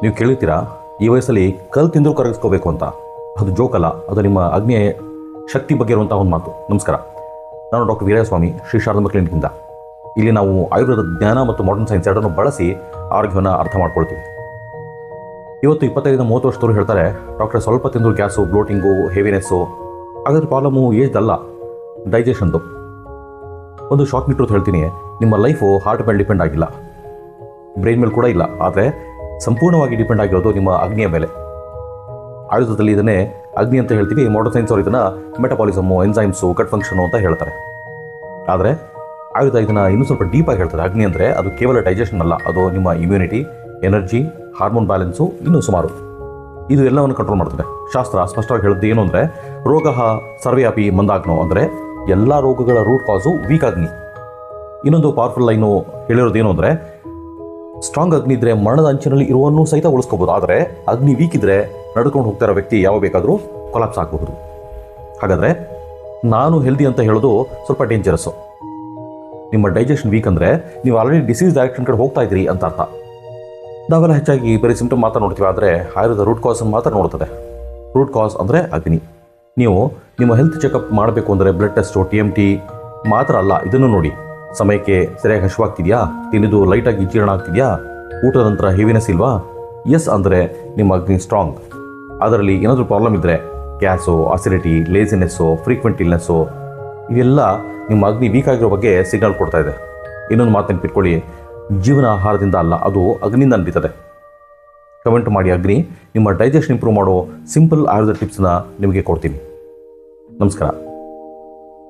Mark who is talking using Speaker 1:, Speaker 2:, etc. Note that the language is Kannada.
Speaker 1: ನೀವು ಕೇಳಿರ್ತೀರಾ, ಈ ವಯಸ್ಸಲ್ಲಿ ಕಲ್ ತಿಂದರೂ ಕರಗಿಸ್ಕೋಬೇಕು ಅಂತ. ಅದು ಜೋಕಲ್ಲ, ಅದು ನಿಮ್ಮ ಅಗ್ನಿಯ ಶಕ್ತಿ ಬಗ್ಗೆ ಇರುವಂಥ ಒಂದು ಮಾತು. ನಮಸ್ಕಾರ, ನಾನು ಡಾಕ್ಟರ್ ವೀರಸ್ವಾಮಿ, ಶ್ರೀ ಶಾರದಮ್ಮ ಕ್ಲಿನಿಕ್ನಿಂದ. ಇಲ್ಲಿ ನಾವು ಆಯುರ್ವೇದ ಜ್ಞಾನ ಮತ್ತು ಮಾಡರ್ನ್ ಸೈನ್ಸ್ ಎರಡನ್ನು ಬಳಸಿ ಆರೋಗ್ಯವನ್ನು ಅರ್ಥ ಮಾಡ್ಕೊಳ್ತೀವಿ. ಇವತ್ತು 25-30 ವರ್ಷದವರು ಹೇಳ್ತಾರೆ, ಡಾಕ್ಟರ್ ಸ್ವಲ್ಪ ತಿಂದರೂ ಗ್ಯಾಸು, ಬ್ಲೋಟಿಂಗು, ಹೆವಿನೆಸ್ಸು. ಹಾಗಾದ್ರೆ ಪ್ರಾಬ್ಲಮ್ಮು ಏಜ್ದಲ್ಲ, ಡೈಜೆಷನ್ದು. ಒಂದು ಶಾಕಿಂಗ್ ಟ್ರೂತ್ ಹೇಳ್ತೀನಿ, ನಿಮ್ಮ ಲೈಫು ಹಾರ್ಟ್ ಮೇಲೆ ಡಿಪೆಂಡ್ ಆಗಿಲ್ಲ, ಬ್ರೈನ್ ಮೇಲೆ ಕೂಡ ಇಲ್ಲ, ಆದರೆ ಸಂಪೂರ್ಣವಾಗಿ ಡಿಪೆಂಡ್ ಆಗಿರೋದು ನಿಮ್ಮ ಅಗ್ನಿಯ ಮೇಲೆ. ಆಯುರ್ವೇದದಲ್ಲಿ ಇದನ್ನೇ ಅಗ್ನಿ ಅಂತ ಹೇಳ್ತೀವಿ, ಮಾಡರ್ನ್ ಸೈನ್ಸ್ ಅವರು ಇದನ್ನು ಮೆಟಬಾಲಿಸಮು, ಎನ್ಸೈಮ್ಸು, ಗಟ್ ಫಂಕ್ಷನು ಅಂತ ಹೇಳ್ತಾರೆ. ಆದರೆ ಆಯುರ್ವೇದ ಇದನ್ನು ಇನ್ನೂ ಸ್ವಲ್ಪ ಡೀಪಾಗಿ ಹೇಳ್ತಾರೆ. ಅಗ್ನಿ ಅಂದರೆ ಅದು ಕೇವಲ ಡೈಜೆಷನ್ ಅಲ್ಲ, ಅದು ನಿಮ್ಮ ಇಮ್ಯುನಿಟಿ, ಎನರ್ಜಿ, ಹಾರ್ಮೋನ್ ಬ್ಯಾಲೆನ್ಸು, ಇನ್ನೂ ಸುಮಾರು ಇದು ಎಲ್ಲವನ್ನು ಕಂಟ್ರೋಲ್ ಮಾಡ್ತದೆ. ಶಾಸ್ತ್ರ ಸ್ಪಷ್ಟವಾಗಿ ಹೇಳೋದು ಏನು ಅಂದರೆ, ರೋಗ ಸರ್ವ್ಯಾಪಿ ಮಂದಾಗ್ನೋ, ಅಂದರೆ ಎಲ್ಲ ರೋಗಗಳ ರೂಟ್ ಕಾಸು ವೀಕ್ ಅಗ್ನಿ. ಇನ್ನೊಂದು ಪವರ್ಫುಲ್ ಲೈನು ಹೇಳಿರೋದು ಏನು ಅಂದರೆ, ಸ್ಟ್ರಾಂಗ್ ಅಗ್ನಿ ಇದ್ದರೆ ಮರಣದ ಅಂಚಿನಲ್ಲಿ ಇರುವನ್ನೂ ಸಹಿತ ಉಳಿಸ್ಕೋಬೋದು, ಆದರೆ ಅಗ್ನಿ ವೀಕ್ ಇದ್ದರೆ ನಡ್ಕೊಂಡು ಹೋಗ್ತಾ ಇರೋ ವ್ಯಕ್ತಿ ಯಾವ ಬೇಕಾದರೂ ಕೊಲಾಪ್ಸ್ ಆಗಬಹುದು. ಹಾಗಾದರೆ ನಾನು ಹೆಲ್ದಿ ಅಂತ ಹೇಳೋದು ಸ್ವಲ್ಪ ಡೇಂಜರಸ್ಸು. ನಿಮ್ಮ ಡೈಜೆಷನ್ ವೀಕ್ ಅಂದರೆ ನೀವು ಆಲ್ರೆಡಿ ಡಿಸೀಸ್ ಡೈರೆಕ್ಷನ್ ಕಡೆ ಹೋಗ್ತಾ ಇದ್ದೀರಿ ಅಂತ ಅರ್ಥ. ನಾವೆಲ್ಲ ಹೆಚ್ಚಾಗಿ ಬರೀ ಸಿಂಪ್ಟಮ್ ಮಾತ್ರ ನೋಡ್ತೀವಿ, ಆದರೆ ಆಯುರ್ವೇದ ರೂಟ್ ಕಾಸನ್ನು ಮಾತ್ರ ನೋಡ್ತದೆ. ರೂಟ್ ಕಾಸ್ ಅಂದರೆ ಅಗ್ನಿ. ನೀವು ನಿಮ್ಮ ಹೆಲ್ತ್ ಚೆಕಪ್ ಮಾಡಬೇಕು ಅಂದರೆ ಬ್ಲಡ್ ಟೆಸ್ಟು, TMT ಮಾತ್ರ ಅಲ್ಲ, ಇದನ್ನು ನೋಡಿ. ಸಮಯಕ್ಕೆ ಸರಿಯಾಗಿ ಹಸಿವಾಗ್ತಿದೆಯಾ, ತಿಂದಿದ್ದು ಲೈಟಾಗಿ ಜೀರ್ಣ ಆಗ್ತಿದೆಯಾ, ಊಟದ ನಂತರ ಹೆವಿನೆಸ್ ಇಲ್ವಾ? ಎಸ್ ಅಂದರೆ ನಿಮ್ಮ ಅಗ್ನಿ ಸ್ಟ್ರಾಂಗ್. ಅದರಲ್ಲಿ ಏನಾದರೂ ಪ್ರಾಬ್ಲಮ್ ಇದ್ದರೆ, ಗ್ಯಾಸು, ಅಸಿಡಿಟಿ, ಲೇಸಿನೆಸ್ಸು, ಫ್ರೀಕ್ವೆಂಟ್ ಇಲ್ನೆಸ್ಸು, ಇವೆಲ್ಲ ನಿಮ್ಮ ಅಗ್ನಿ ವೀಕ್ ಆಗಿರೋ ಬಗ್ಗೆ ಸಿಗ್ನಲ್ ಕೊಡ್ತಾ ಇದೆ. ಇನ್ನೊಂದು ಮಾತು ನೆನಪಿಟ್ಕೊಳ್ಳಿ, ಜೀವನ ಆಹಾರದಿಂದ ಅಲ್ಲ, ಅದು ಅಗ್ನಿಯಿಂದ ನಡೀತದೆ. ಕಮೆಂಟ್ ಮಾಡಿ, ಅಗ್ನಿ ನಿಮ್ಮ ಡೈಜೆಷನ್ ಇಂಪ್ರೂವ್ ಮಾಡೋ ಸಿಂಪಲ್ ಆಯುರ್ವೇದ ಟಿಪ್ಸ್ನ ನಿಮಗೆ ಕೊಡ್ತೀನಿ. ನಮಸ್ಕಾರ.